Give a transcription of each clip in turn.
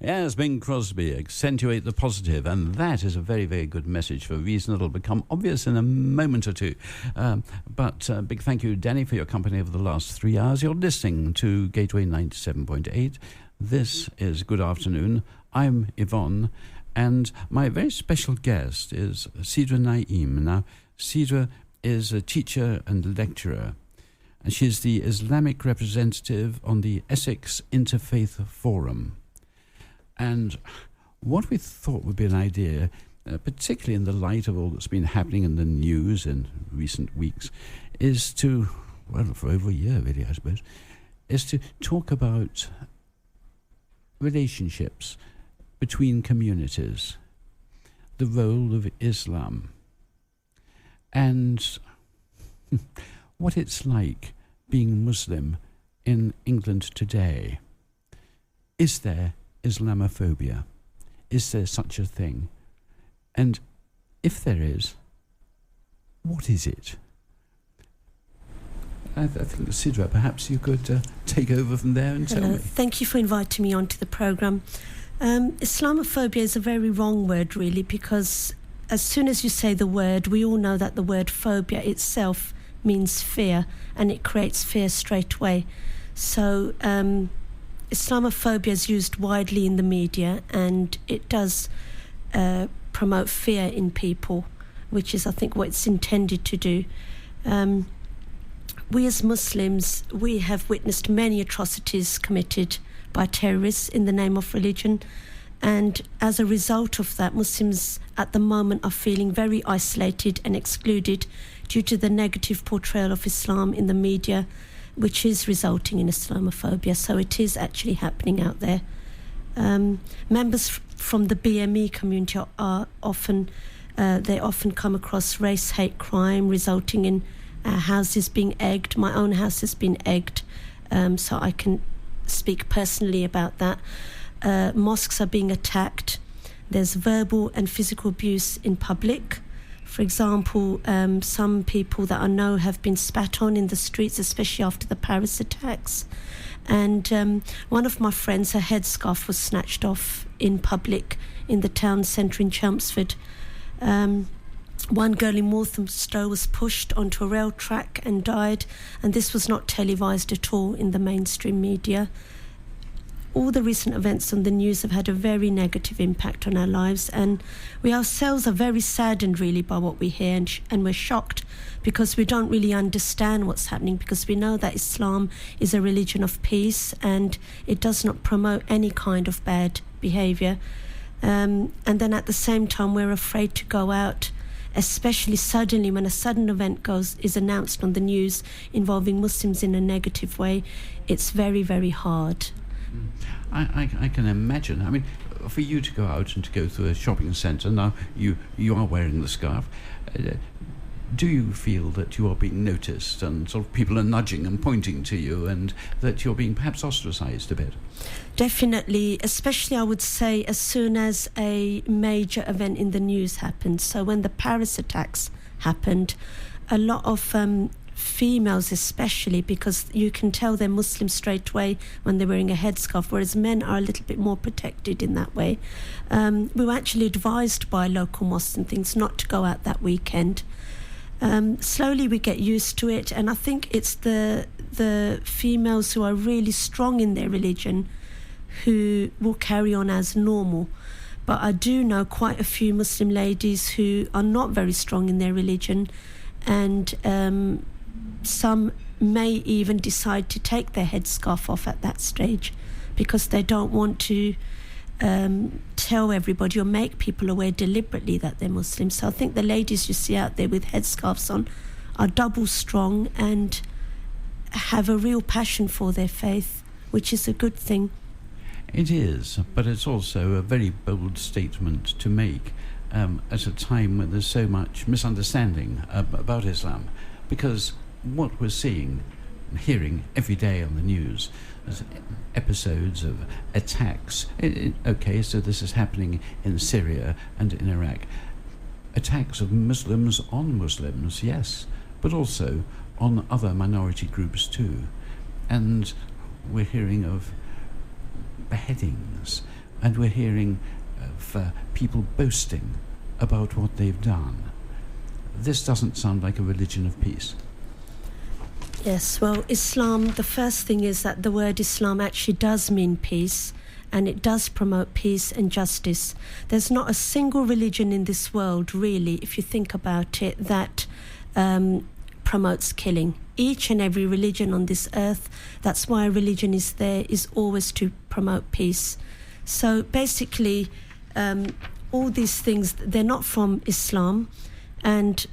Yes, Bing Crosby, accentuate the positive, and that is a very, very good message for a reason that'll become obvious in a moment or two. But big thank you, Danny, for your company over the last 3 hours. You're listening to Gateway 97.8. This is Good Afternoon. I'm Yvonne, and my very special guest is Sidra Naim. Now, Sidra is a teacher and lecturer, and she's the Islamic representative on the Essex Interfaith Forum. And what we thought would be an idea, particularly in the light of all that's been happening in the news in recent weeks, is to, well, for over a year really, I suppose, is to talk about relationships between communities, the role of Islam, and what it's like being Muslim in England today. Is there Islamophobia? Is there such a thing? And if there is, what is it? I think, Sidra, perhaps you could take over from there and tell me. Thank you for inviting me onto the programme. Islamophobia is a very wrong word, really, because as soon as you say the word, we all know that the word phobia itself means fear, and it creates fear straight away. So Islamophobia is used widely in the media, and it does promote fear in people, which is, I think, what it's intended to do. We as Muslims, we have witnessed many atrocities committed by terrorists in the name of religion, and as a result of that, Muslims at the moment are feeling very isolated and excluded due to the negative portrayal of Islam in the media, which is resulting in Islamophobia. So it is actually happening out there. Members from the BME community are often come across race hate crime, resulting in houses being egged. My own house has been egged, so I can speak personally about that. Mosques are being attacked. There's verbal and physical abuse in public. For example, some people that I know have been spat on in the streets, especially after the Paris attacks. And one of my friends, her headscarf was snatched off in public in the town centre in Chelmsford. One girl in Walthamstow was pushed onto a rail track and died, and this was not televised at all in the mainstream media. All the recent events on the news have had a very negative impact on our lives, and we ourselves are very saddened really by what we hear, and we're shocked because we don't really understand what's happening, because we know that Islam is a religion of peace and it does not promote any kind of bad behaviour. And then at the same time, we're afraid to go out, especially suddenly when a sudden event is announced on the news involving Muslims in a negative way. It's very, very hard. I can imagine. I mean, for you to go out and to go through a shopping centre, now you are wearing the scarf, do you feel that you are being noticed and sort of people are nudging and pointing to you, and that you're being perhaps ostracised a bit? Definitely, especially I would say as soon as a major event in the news happened. So when the Paris attacks happened, a lot of females especially, because you can tell they're Muslim straight away when they're wearing a headscarf, whereas men are a little bit more protected in that way. We were actually advised by local mosques and things not to go out that weekend. Slowly we get used to it, and I think it's the females who are really strong in their religion who will carry on as normal. But I do know quite a few Muslim ladies who are not very strong in their religion, and some may even decide to take their headscarf off at that stage because they don't want to tell everybody or make people aware deliberately that they're Muslim. So I think the ladies you see out there with headscarves on are double strong and have a real passion for their faith, which is a good thing. It is, but it's also a very bold statement to make at a time when there's so much misunderstanding about Islam, because what we're seeing and hearing every day on the news is episodes of attacks. Okay, so this is happening in Syria and in Iraq. Attacks of Muslims on Muslims, yes, but also on other minority groups too. And we're hearing of beheadings. and we're hearing of people boasting about what they've done. This doesn't sound like a religion of peace. Yes, well, Islam, the first thing is that the word Islam actually does mean peace, and it does promote peace and justice. There's not a single religion in this world, really, if you think about it, that promotes killing. Each and every religion on this earth, that's why religion is there, is always to promote peace. So basically, all these things, they're not from Islam, and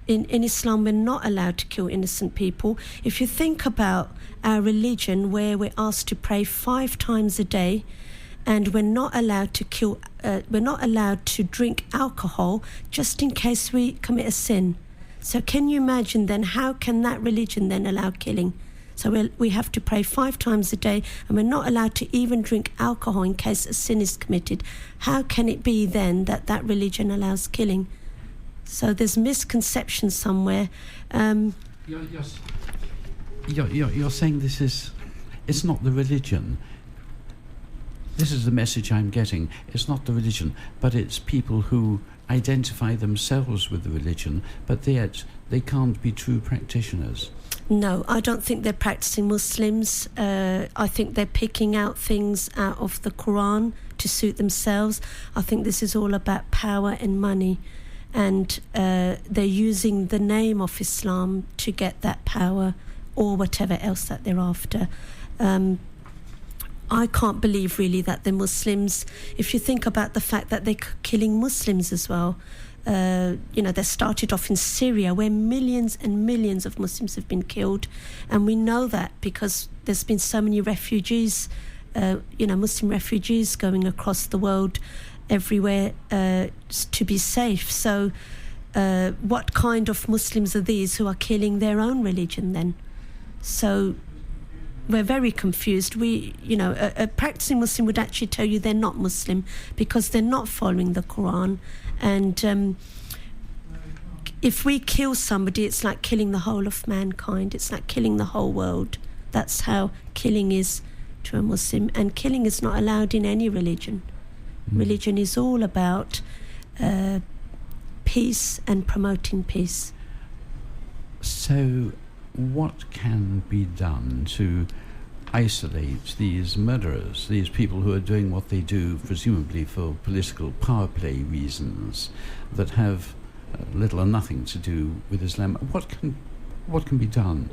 in Islam, we're not allowed to kill innocent people. If you think about our religion, where we're asked to pray 5 times a day, and we're not allowed to we're not allowed to drink alcohol just in case we commit a sin. So can you imagine then, how can that religion then allow killing? So we have to pray 5 times a day, and we're not allowed to even drink alcohol in case a sin is committed. How can it be then that that religion allows killing? So there's misconception somewhere. You're saying it's not the religion. This is the message I'm getting. It's not the religion, but it's people who identify themselves with the religion, but yet they can't be true practitioners. No, I don't think they're practicing Muslims. I think they're picking out things out of the Quran to suit themselves. I think this is all about power and money. And they're using the name of Islam to get that power or whatever else that they're after. I can't believe really that the Muslims, if you think about the fact that they're killing Muslims as well, they started off in Syria, where millions and millions of Muslims have been killed, and we know that because there's been so many refugees, Muslim refugees going across the world everywhere to be safe. So what kind of Muslims are these who are killing their own religion then? So we're very confused. A practicing Muslim would actually tell you they're not Muslim because they're not following the Quran. And if we kill somebody, it's like killing the whole of mankind. It's like killing the whole world. That's how killing is to a Muslim. And killing is not allowed in any religion. Religion is all about peace and promoting peace. So what can be done to isolate these murderers, these people who are doing what they do, presumably for political power play reasons, that have little or nothing to do with Islam? What can be done?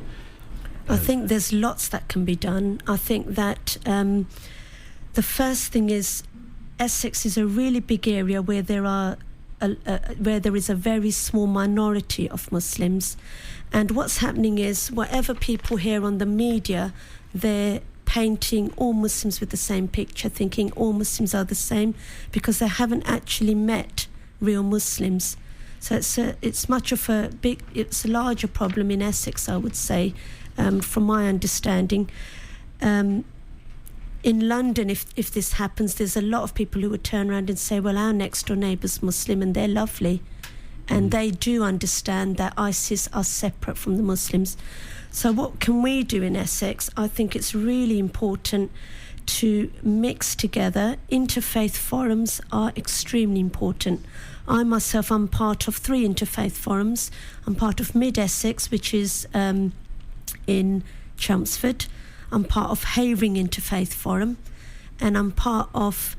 I think there's lots that can be done. I think that the first thing is, Essex is a really big area where where there is a very small minority of Muslims, and what's happening is, whatever people hear on the media, they're painting all Muslims with the same picture, thinking all Muslims are the same, because they haven't actually met real Muslims. So it's a larger problem in Essex, I would say, from my understanding. In London, if this happens, there's a lot of people who would turn around and say, well, our next door neighbour's Muslim and they're lovely. And they do understand that ISIS are separate from the Muslims. So what can we do in Essex? I think it's really important to mix together. Interfaith forums are extremely important. I myself, I'm part of 3 interfaith forums. I'm part of Mid-Essex, which is in Chelmsford. I'm part of Havering Interfaith Forum, and I'm part of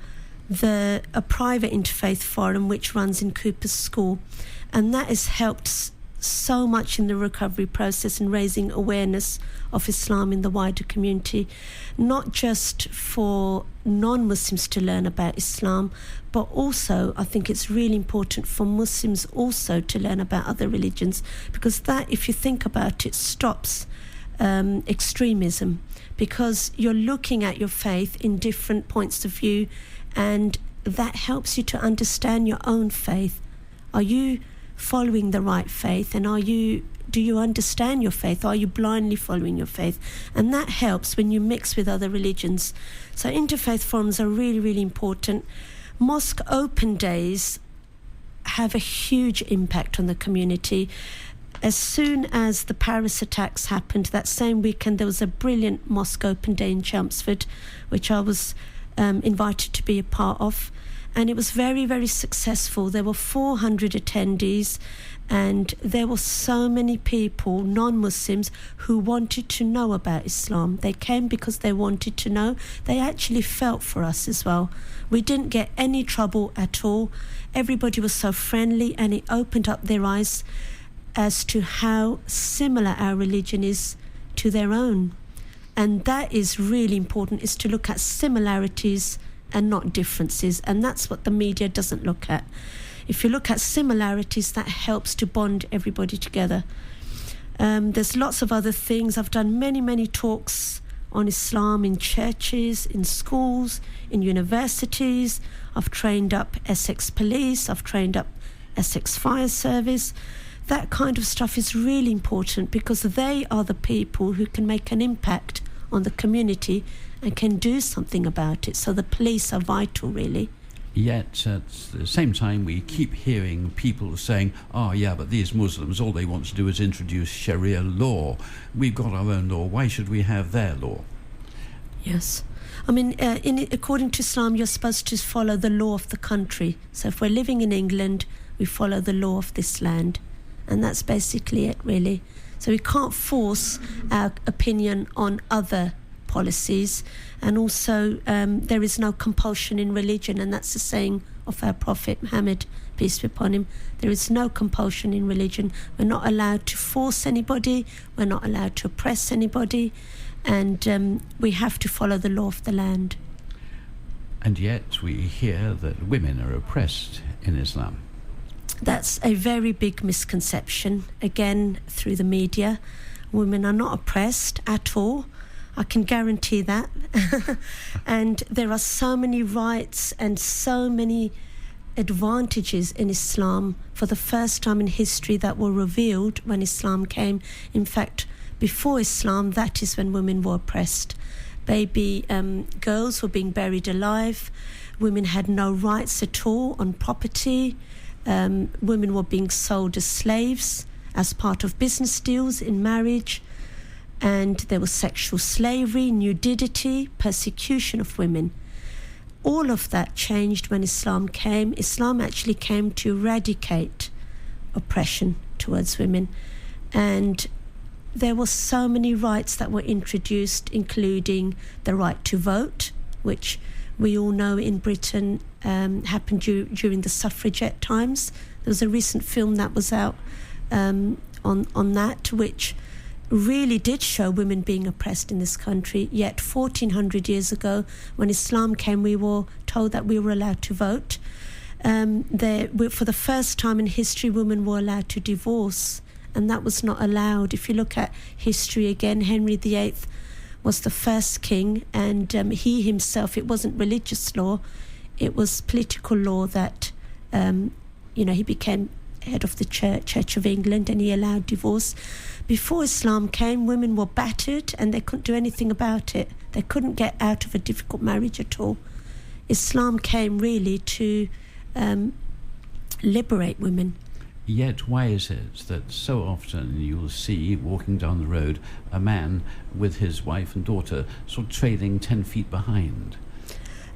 a private interfaith forum which runs in Cooper's School. And that has helped so much in the recovery process and raising awareness of Islam in the wider community, not just for non-Muslims to learn about Islam, but also I think it's really important for Muslims also to learn about other religions, because that, if you think about it, stops extremism, because you're looking at your faith in different points of view, and that helps you to understand your own faith. Are you following the right faith, and do you understand your faith? Are you blindly following your faith? And that helps when you mix with other religions. So interfaith forums are really, really important. Mosque open days have a huge impact on the community. As soon as the Paris attacks happened, that same weekend there was a brilliant mosque open day in Chelmsford, which I was invited to be a part of. And it was very, very successful. There were 400 attendees, and there were so many people, non-Muslims, who wanted to know about Islam. They came because they wanted to know. They actually felt for us as well. We didn't get any trouble at all. Everybody was so friendly, and it opened up their eyes as to how similar our religion is to their own. And that is really important, is to look at similarities and not differences. And that's what the media doesn't look at. If you look at similarities, that helps to bond everybody together. There's lots of other things. I've done many, many talks on Islam in churches, in schools, in universities. I've trained up Essex Police. I've trained up Essex Fire Service. That kind of stuff is really important, because they are the people who can make an impact on the community and can do something about it. So the police are vital, really. Yet at the same time, we keep hearing people saying, oh yeah, but these Muslims, all they want to do is introduce Sharia law. We've got our own law. Why should we have their law? Yes. I mean, according to Islam, you're supposed to follow the law of the country. So if we're living in England, we follow the law of this land. And that's basically it, really. So we can't force our opinion on other policies. And also, there is no compulsion in religion, and that's the saying of our Prophet Muhammad, peace be upon him. There is no compulsion in religion. We're not allowed to force anybody. We're not allowed to oppress anybody. And we have to follow the law of the land. And yet we hear that women are oppressed in Islam. That's a very big misconception, again, through the media. Women are not oppressed at all. I can guarantee that. And there are so many rights and so many advantages in Islam for the first time in history that were revealed when Islam came. In fact, before Islam, that is when women were oppressed. Baby girls were being buried alive. Women had no rights at all on property. Women were being sold as slaves as part of business deals in marriage. And there was sexual slavery, nudity, persecution of women. All of that changed when Islam came. Islam actually came to eradicate oppression towards women. And there were so many rights that were introduced, including the right to vote, which we all know in Britain happened during the suffragette times. There was a recent film that was out on that, which really did show women being oppressed in this country. Yet 1400 years ago, when Islam came, we were told that we were allowed to vote. For the first time in history, women were allowed to divorce, and that was not allowed. If you look at history again, Henry VIII was the first king, and he himself, it wasn't religious law, it was political law that, he became head of the Church of England, and he allowed divorce. Before Islam came, women were battered and they couldn't do anything about it. They couldn't get out of a difficult marriage at all. Islam came really to liberate women. Yet why is it that so often you'll see walking down the road a man with his wife and daughter sort of trailing 10 feet behind?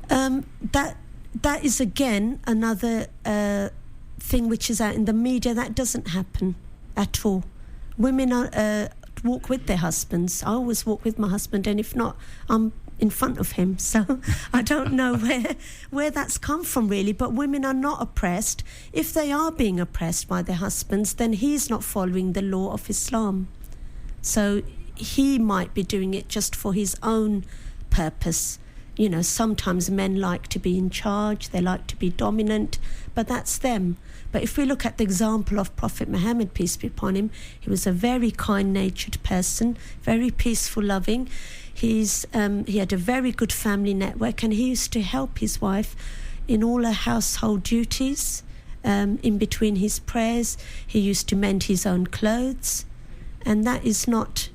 That is again another thing which is out in the media. That doesn't happen at all. Women walk with their husbands. I always walk with my husband, and if not, I'm in front of him. So I don't know where that's come from, really. But women are not oppressed. If they are being oppressed by their husbands, then he's not following the law of Islam. So he might be doing it just for his own purpose. You know, sometimes men like to be in charge, they like to be dominant, but that's them. But if we look at the example of Prophet Muhammad, peace be upon him, he was a very kind-natured person, very peaceful, loving. He had a very good family network, and he used to help his wife in all her household duties. In between his prayers, he used to mend his own clothes, and that is not,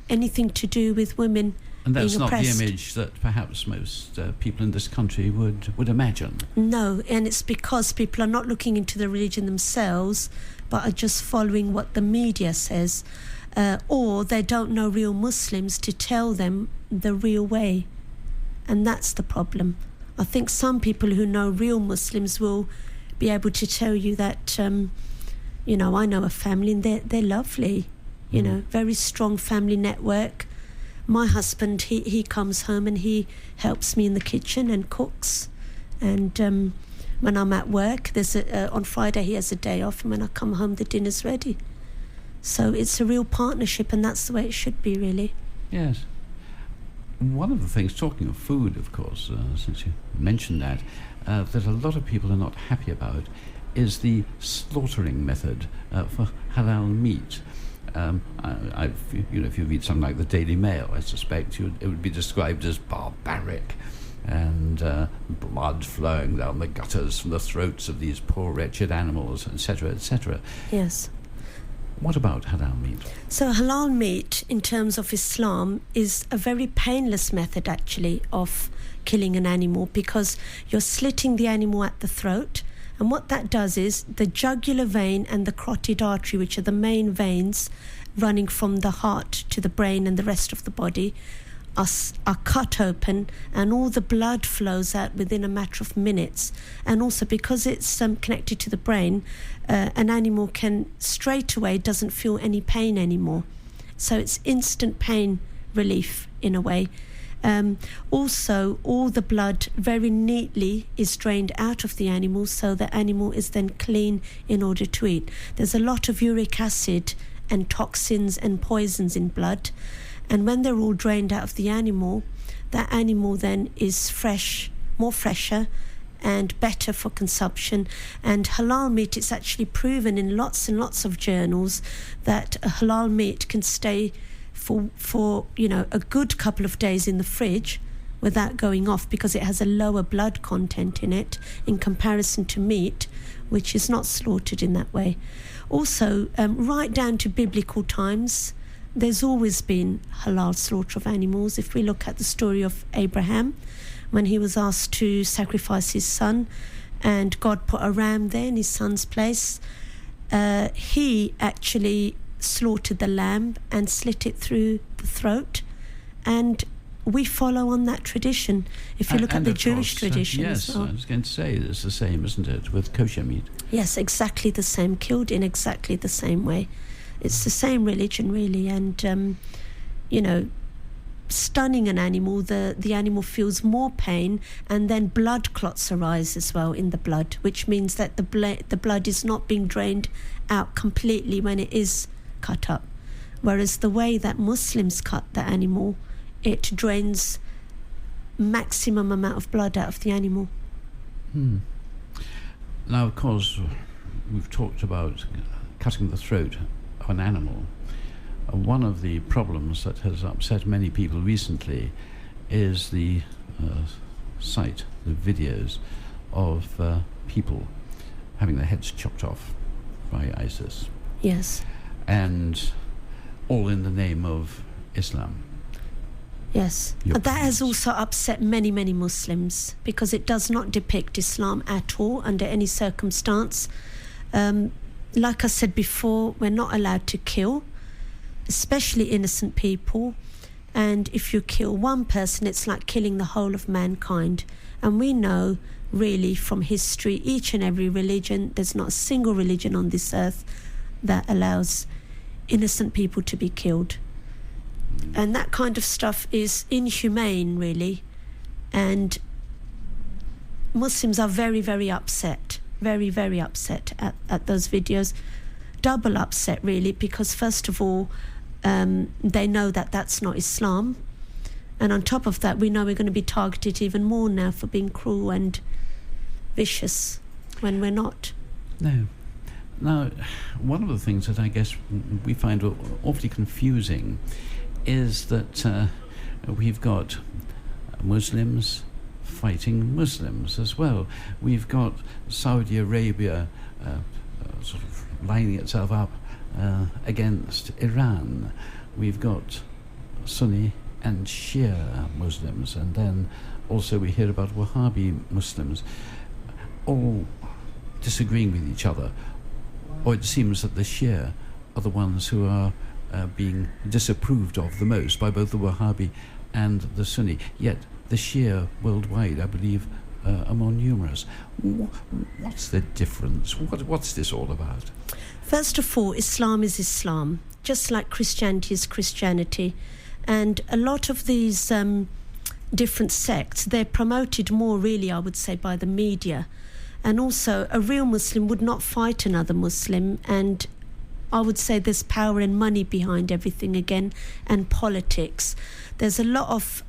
anything to do with women. And that's not the oppressed. image that perhaps most people in this country would imagine. No, and it's because people are not looking into the religion themselves, but are just following what the media says, or they don't know real Muslims to tell them the real way. And that's the problem. I think some people who know real Muslims will be able to tell you that, you know, I know a family and they're lovely, you know, very strong family network. My husband, he comes home and he helps me in the kitchen and cooks. And when I'm at work, on Friday he has a day off, and when I come home the dinner's ready. So it's a real partnership, and that's the way it should be, really. Yes. One of the things, talking of food, of course, since you mentioned that a lot of people are not happy about is the slaughtering method for halal meat. If you read something like the Daily Mail, I suspect it would be described as barbaric, and blood flowing down the gutters from the throats of these poor wretched animals, etc., etc. Yes. What about halal meat? So halal meat, in terms of Islam, is a very painless method, actually, of killing an animal, because you're slitting the animal at the throat, and what that does is the jugular vein and the carotid artery, which are the main veins running from the heart to the brain and the rest of the body, are cut open, and all the blood flows out within a matter of minutes. And also because it's connected to the brain, an animal can straight away doesn't feel any pain anymore. So it's instant pain relief in a way. Also, all the blood very neatly is drained out of the animal, so the animal is then clean in order to eat. There's a lot of uric acid and toxins and poisons in blood, and when they're all drained out of the animal, that animal then is fresh, more fresher and better for consumption. And halal meat, it's actually proven in lots and lots of journals that a halal meat can stay for a good couple of days in the fridge without going off, because it has a lower blood content in it in comparison to meat, which is not slaughtered in that way. Also, right down to biblical times, there's always been halal slaughter of animals. If we look at the story of Abraham, when he was asked to sacrifice his son, and God put a ram there in his son's place, he actually slaughtered the lamb and slit it through the throat, and we follow on that tradition. If you look at the Jewish tradition yes, as well. I was going to say it's the same, isn't it, with kosher meat? Yes, exactly the same, killed in exactly the same way. It's the same religion, really, and stunning an animal, the animal feels more pain, and then blood clots arise as well in the blood, which means that the blood is not being drained out completely when it is cut up. Whereas the way that Muslims cut the animal, it drains maximum amount of blood out of the animal. Now, of course, we've talked about cutting the throat of an animal. One of the problems that has upset many people recently is the sight, the videos of people having their heads chopped off by ISIS. Yes. And all in the name of Islam. Yes. That has also upset many, many Muslims, because it does not depict Islam at all under any circumstance. Like I said before, we're not allowed to kill, especially innocent people. And if you kill one person, it's like killing the whole of mankind. And we know, really, from history, each and every religion, there's not a single religion on this earth that allows innocent people to be killed. And that kind of stuff is inhumane, really. And Muslims are very, very upset, very, very upset at those videos. Double upset, really, because first of all, they know that that's not Islam. And on top of that, we know we're going to be targeted even more now for being cruel and vicious when we're not. No. Now, one of the things that I guess we find awfully confusing is that we've got Muslims fighting Muslims as well. We've got Saudi Arabia sort of lining itself up against Iran. We've got Sunni and Shia Muslims, and then also we hear about Wahhabi Muslims, all disagreeing with each other. Or it seems that the Shia are the ones who are being disapproved of the most by both the Wahhabi and the Sunni. Yet the Shia worldwide, I believe, are more numerous. What's the difference? What's this all about? First of all, Islam is Islam, just like Christianity is Christianity. And a lot of these different sects, they're promoted more, really, I would say, by the media. And also, a real Muslim would not fight another Muslim. And I would say there's power and money behind everything again, and politics. There's a lot of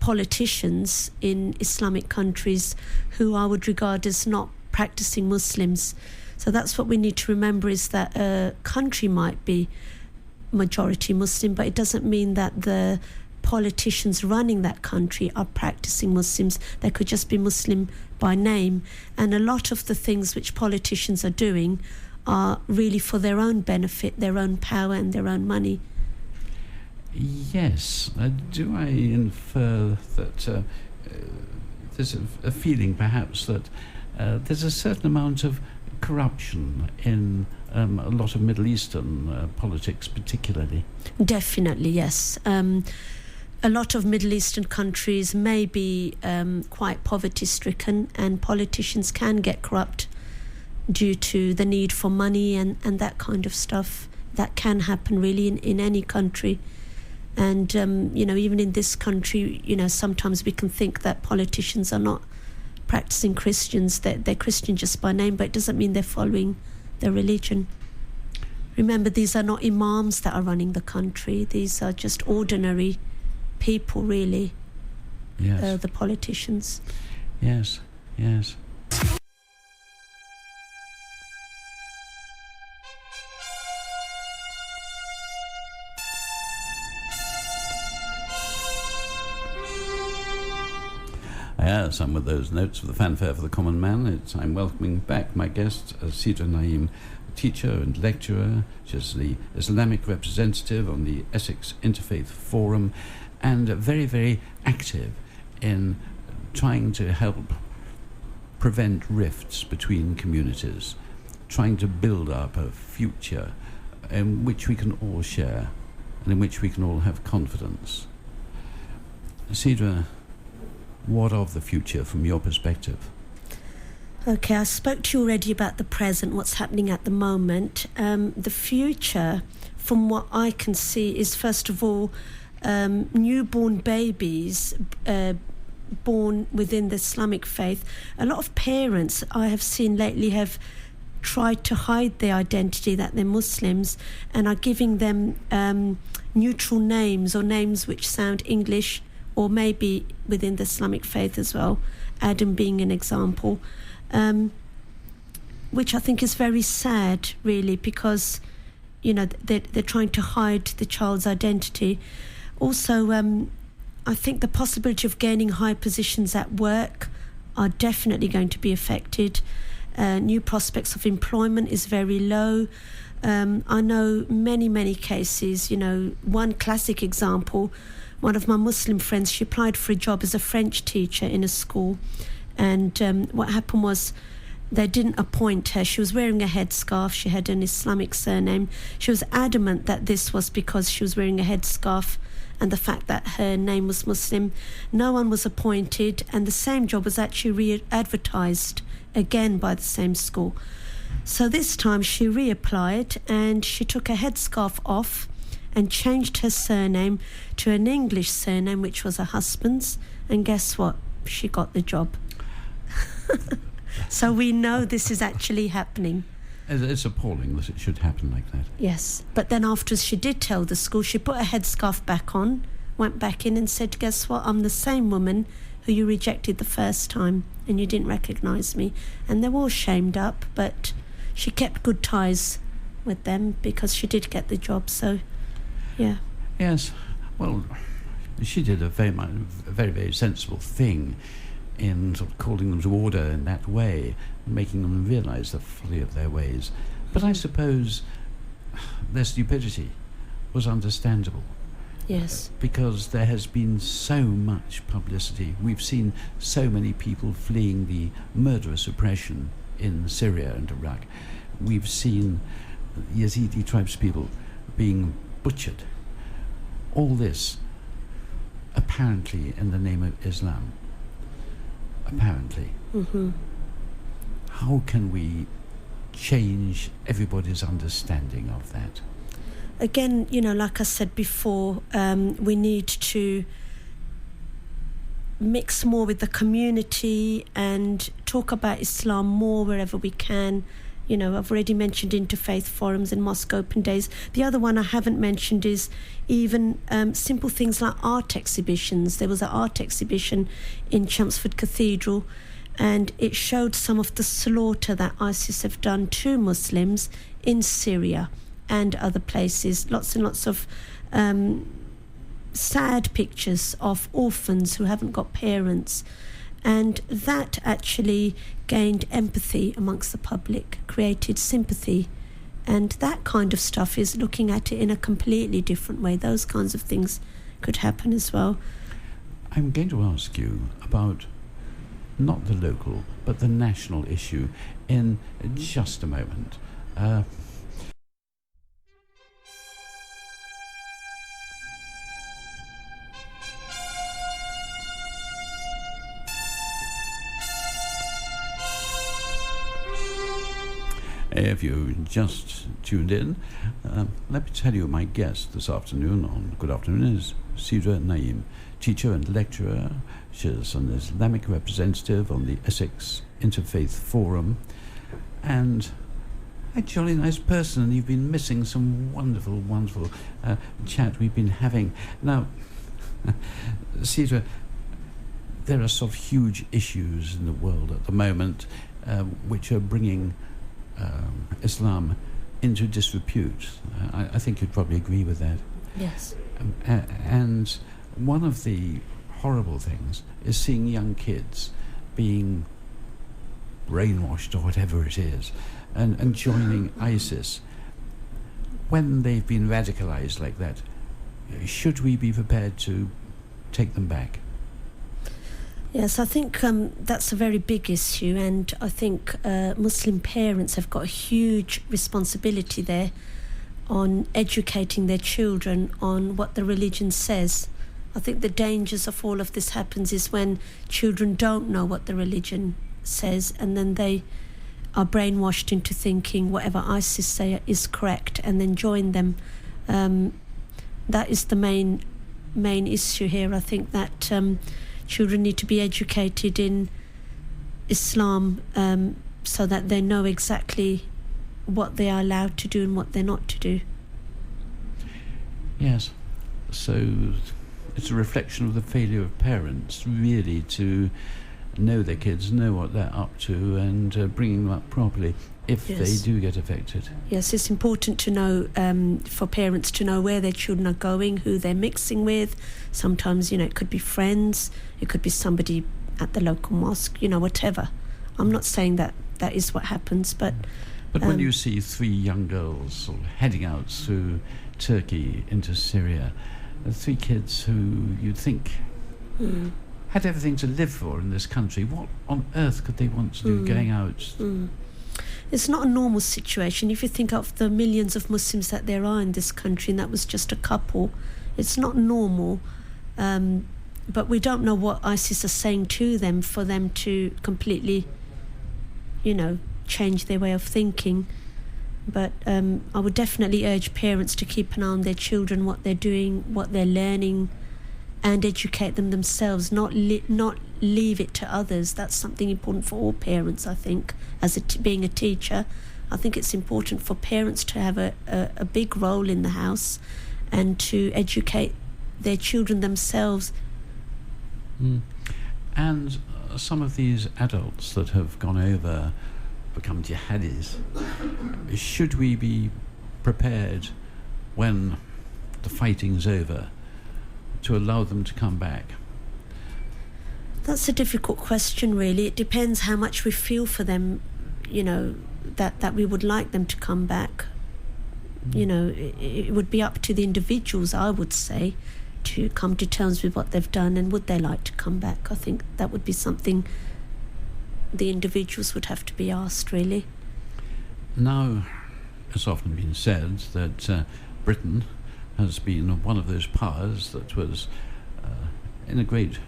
politicians in Islamic countries who I would regard as not practicing Muslims. So that's what we need to remember, is that a country might be majority Muslim, but it doesn't mean that the politicians running that country are practicing Muslims. They could just be Muslim by name. And a lot of the things which politicians are doing are really for their own benefit, their own power and their own money. Yes. Do I infer that there's a feeling perhaps that there's a certain amount of corruption in a lot of Middle Eastern politics particularly? Definitely, yes. A lot of Middle Eastern countries may be quite poverty-stricken, and politicians can get corrupt due to the need for money and that kind of stuff. That can happen really in any country. And, even in this country, sometimes we can think that politicians are not practicing Christians, that they're Christian just by name, but it doesn't mean they're following their religion. Remember, these are not imams that are running the country. These are just ordinary people, really. Yes. The politicians. Yes, yes. Yes, and with those notes of the fanfare for the common man, I'm welcoming back my guest, Sidra Naim, teacher and lecturer. She's the Islamic representative on the Essex Interfaith Forum, and very, very active in trying to help prevent rifts between communities, trying to build up a future in which we can all share and in which we can all have confidence. Sidra, what of the future from your perspective? Okay, I spoke to you already about the present, what's happening at the moment. The future, from what I can see, is first of all newborn babies born within the Islamic faith. A lot of parents I have seen lately have tried to hide their identity, that they're Muslims, and are giving them neutral names or names which sound English, or maybe within the Islamic faith as well, Adam being an example, which I think is very sad, really, because, they're trying to hide the child's identity. Also, I think the possibility of gaining high positions at work are definitely going to be affected. New prospects of employment is very low. I know many cases, one classic example, one of my Muslim friends, she applied for a job as a French teacher in a school, and what happened was they didn't appoint her. She was wearing a headscarf, she had an Islamic surname. She was adamant that this was because she was wearing a headscarf and the fact that her name was Muslim. No one was appointed, and the same job was actually re-advertised again by the same school. So this time she reapplied, and she took her headscarf off and changed her surname to an English surname, which was her husband's, and guess what? She got the job. So we know this is actually happening. It's appalling that it should happen like that. Yes, but then afterwards she did tell the school, she put her headscarf back on, went back in and said, guess what, I'm the same woman who you rejected the first time and you didn't recognise me. And they were all shamed up, but she kept good ties with them because she did get the job, so yeah. Yes, well, she did a very sensible thing in sort of calling them to order in that way, making them realise the folly of their ways. But I suppose their stupidity was understandable. Yes. Because there has been so much publicity. We've seen so many people fleeing the murderous oppression in Syria and Iraq. We've seen Yazidi tribespeople being butchered. All this apparently in the name of Islam. Apparently. Mm-hmm. How can we change everybody's understanding of that? Again, like I said before, we need to mix more with the community and talk about Islam more wherever we can. I've already mentioned interfaith forums and mosque open days. The other one I haven't mentioned is even simple things like art exhibitions. There was an art exhibition in Chelmsford Cathedral, and it showed some of the slaughter that ISIS have done to Muslims in Syria and other places. Lots and lots of sad pictures of orphans who haven't got parents. And that actually gained empathy amongst the public, created sympathy. And that kind of stuff is looking at it in a completely different way. Those kinds of things could happen as well. I'm going to ask you about not the local, but the national issue in just a moment. If you just tuned in, let me tell you my guest this afternoon on Good Afternoon is Sidra Naeem, teacher and lecturer. She's an Islamic representative on the Essex Interfaith Forum, and a jolly nice person, and you've been missing some wonderful chat we've been having. Now, Sidra, there are sort of huge issues in the world at the moment which are bringing Islam into disrepute. I think you'd probably agree with that. Yes. And one of the horrible things is seeing young kids being brainwashed or whatever it is and joining ISIS. When they've been radicalized like that, should we be prepared to take them back? Yes, I think that's a very big issue, and I think Muslim parents have got a huge responsibility there on educating their children on what the religion says. I think the dangers of all of this happens is when children don't know what the religion says, and then they are brainwashed into thinking whatever ISIS say is correct and then join them. That is the main issue here. I think that children need to be educated in Islam so that they know exactly what they are allowed to do and what they're not to do. Yes, so it's a reflection of the failure of parents really to know their kids, know what they're up to, and bringing them up properly if they do get affected. Yes, it's important to know, for parents to know where their children are going, who they're mixing with. Sometimes, it could be friends, it could be somebody at the local mosque, whatever. I'm not saying that is what happens, but... But when you see 3 young girls sort of heading out through Turkey into Syria, 3 kids who you'd think had everything to live for in this country, what on earth could they want to do going out? It's not a normal situation. If you think of the millions of Muslims that there are in this country, and that was just a couple, it's not normal. But we don't know what ISIS are saying to them for them to completely, change their way of thinking. But I would definitely urge parents to keep an eye on their children, what they're doing, what they're learning, and educate them themselves, not leave it to others. That's something important for all parents, I think. Being a teacher, I think it's important for parents to have a big role in the house and to educate their children themselves. And some of these adults that have gone over, become jihadis, should we be prepared when the fighting's over to allow them to come back? That's a difficult question, really. It depends how much we feel for them, that we would like them to come back. It would be up to the individuals, I would say, to come to terms with what they've done and would they like to come back. I think that would be something the individuals would have to be asked, really. Now, it's often been said that Britain has been one of those powers that was in a great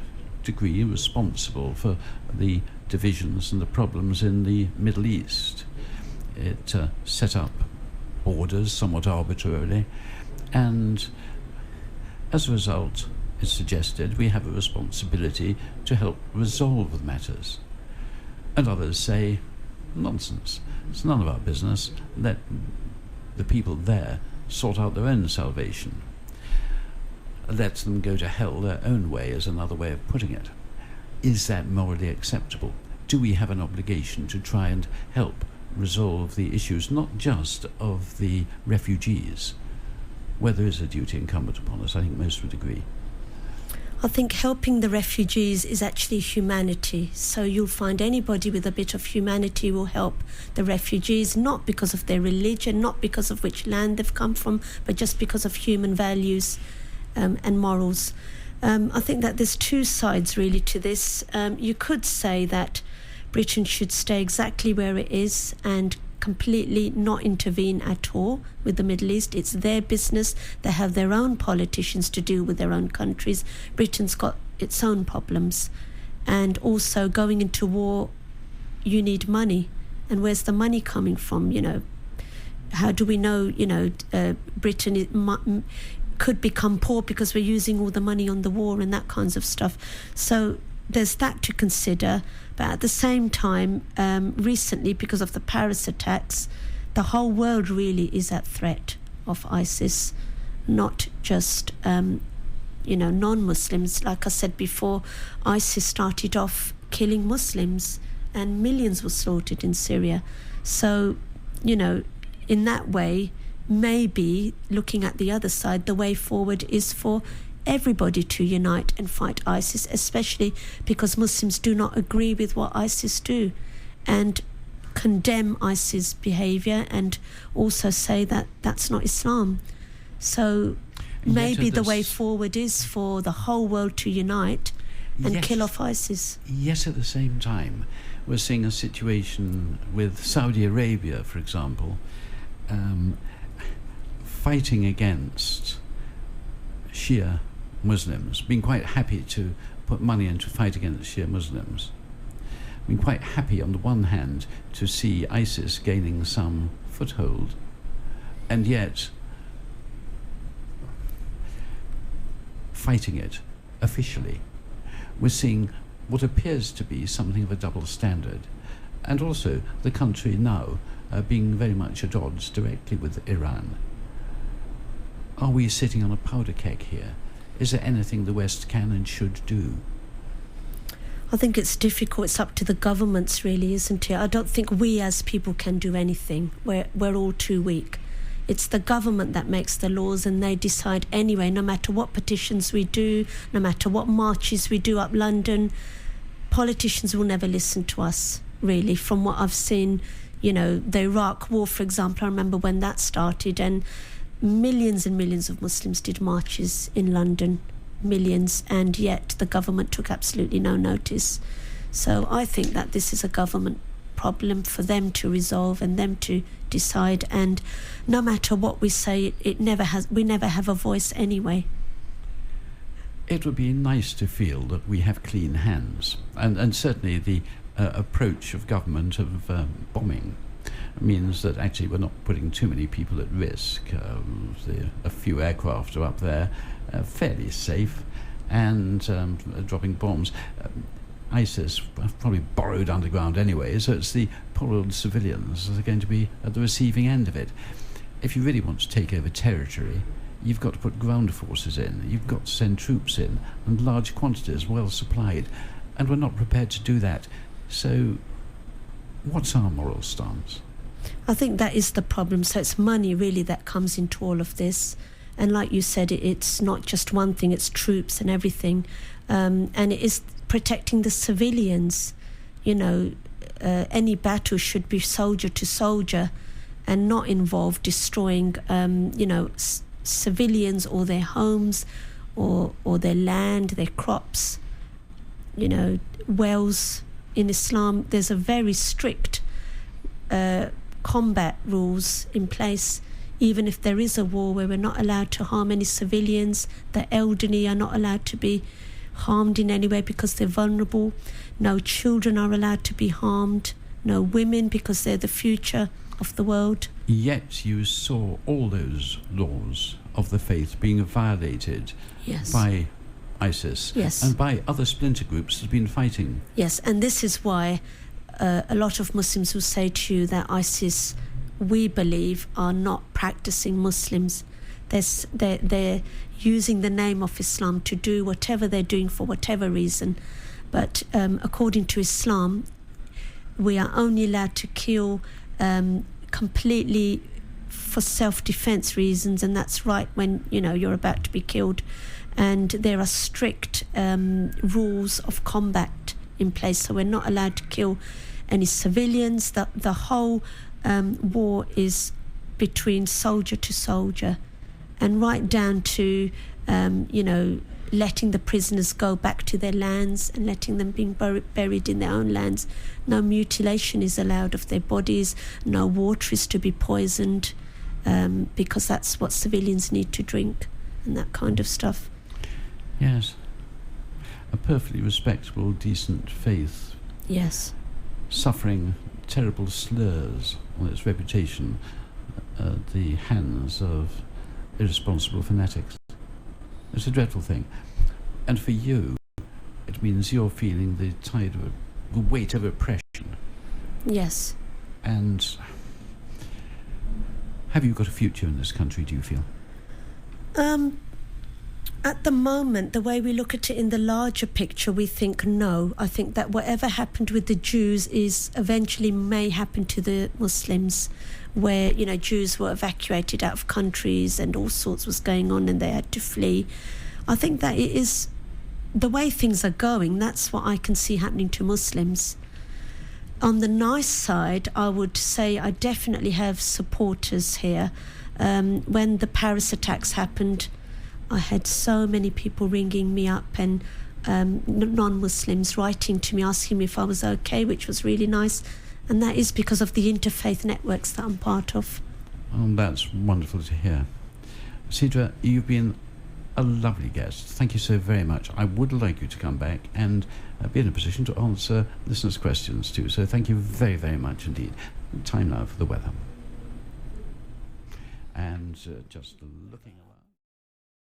degree responsible for the divisions and the problems in the Middle East. It set up borders somewhat arbitrarily, and as a result, it's suggested we have a responsibility to help resolve the matters. And others say, nonsense, it's none of our business, let the people there sort out their own salvation. Let them go to hell their own way, is another way of putting it. Is that morally acceptable? Do we have an obligation to try and help resolve the issues, not just of the refugees, where there is a duty incumbent upon us? I think most would agree. I think helping the refugees is actually humanity. So you'll find anybody with a bit of humanity will help the refugees, not because of their religion, not because of which land they've come from, but just because of human values and morals. I think that there's two sides really to this. You could say that Britain should stay exactly where it is and completely not intervene at all with the Middle East. It's their business. They have their own politicians to deal with their own countries. Britain's got its own problems. And also, going into war, you need money. And where's the money coming from? You know, how do we know, Britain could become poor because we're using all the money on the war and that kinds of stuff. So there's that to consider. But at the same time, recently, because of the Paris attacks, the whole world really is at threat of ISIS, not just, non-Muslims. Like I said before, ISIS started off killing Muslims and millions were slaughtered in Syria. So, in that way, maybe looking at the other side, the way forward is for everybody to unite and fight ISIS, especially because Muslims do not agree with what ISIS do and condemn ISIS behaviour and also say that that's not Islam. So maybe the way forward is for the whole world to unite and kill off ISIS. Yes, at the same time, we're seeing a situation with Saudi Arabia, for example, fighting against Shia Muslims, being quite happy to put money into fight against Shia Muslims. Being quite happy on the one hand to see ISIS gaining some foothold, and yet fighting it officially. We're seeing what appears to be something of a double standard, and also the country now being very much at odds directly with Iran. Are we sitting on a powder keg here? Is there anything the West can and should do? I think it's difficult. It's up to the governments, really, isn't it? I don't think we as people can do anything. We're all too weak. It's the government that makes the laws, and they decide anyway, no matter what petitions we do, no matter what marches we do up London. Politicians will never listen to us, really, from what I've seen. The Iraq War, for example, I remember when that started, and millions and millions of Muslims did marches in London, millions, and yet the government took absolutely no notice. So I think that this is a government problem for them to resolve and them to decide, and no matter what we say, we never have a voice anyway. It would be nice to feel that we have clean hands, and certainly the approach of government of bombing means that actually we're not putting too many people at risk. A few aircraft are up there, fairly safe, and dropping bombs. ISIS have probably borrowed underground anyway, so it's the poor old civilians that are going to be at the receiving end of it. If you really want to take over territory, you've got to put ground forces in, you've got to send troops in, and large quantities, well supplied, and we're not prepared to do that. So what's our moral stance? I think that is the problem. So it's money really that comes into all of this, and like you said, it's not just one thing, it's troops and everything, and it is protecting the civilians. Any battle should be soldier to soldier and not involve destroying civilians or their homes or their land, their crops. Wells in Islam, there's a very strict combat rules in place, even if there is a war, where we're not allowed to harm any civilians. The elderly are not allowed to be harmed in any way because they're vulnerable. No children are allowed to be harmed. No women, because they're the future of the world. Yet you saw all those laws of the faith being violated Yes. by ISIS Yes. and by other splinter groups that have been fighting. Yes, and this is why a lot of Muslims will say to you that ISIS, we believe, are not practicing Muslims. They're using the name of Islam to do whatever they're doing for whatever reason. But according to Islam, we are only allowed to kill completely for self-defense reasons, and that's right when you're about to be killed. And there are strict rules of combat in place, so we're not allowed to kill any civilians. The whole war is between soldier to soldier, and right down to letting the prisoners go back to their lands and letting them be buried in their own lands. No mutilation is allowed of their bodies. No water is to be poisoned, because that's what civilians need to drink, and that kind of stuff. Yes. A perfectly respectable, decent faith. Yes. Suffering terrible slurs on its reputation at the hands of irresponsible fanatics. It's a dreadful thing. And for you, it means you're feeling the tide of the weight of oppression. Yes. And have you got a future in this country, do you feel? At the moment, the way we look at it in the larger picture, we think no. I think that whatever happened with the Jews is eventually may happen to the Muslims, where Jews were evacuated out of countries and all sorts was going on and they had to flee. I think that it is the way things are going. That's what I can see happening to Muslims. On the nice side, I would say I definitely have supporters here. When the Paris attacks happened, I had so many people ringing me up and non-Muslims writing to me asking me if I was okay, which was really nice. And that is because of the interfaith networks that I'm part of. Oh, that's wonderful to hear. Sidra, you've been a lovely guest. Thank you so very much. I would like you to come back and be in a position to answer listeners' questions too. So thank you very, very much indeed. Time now for the weather. And just looking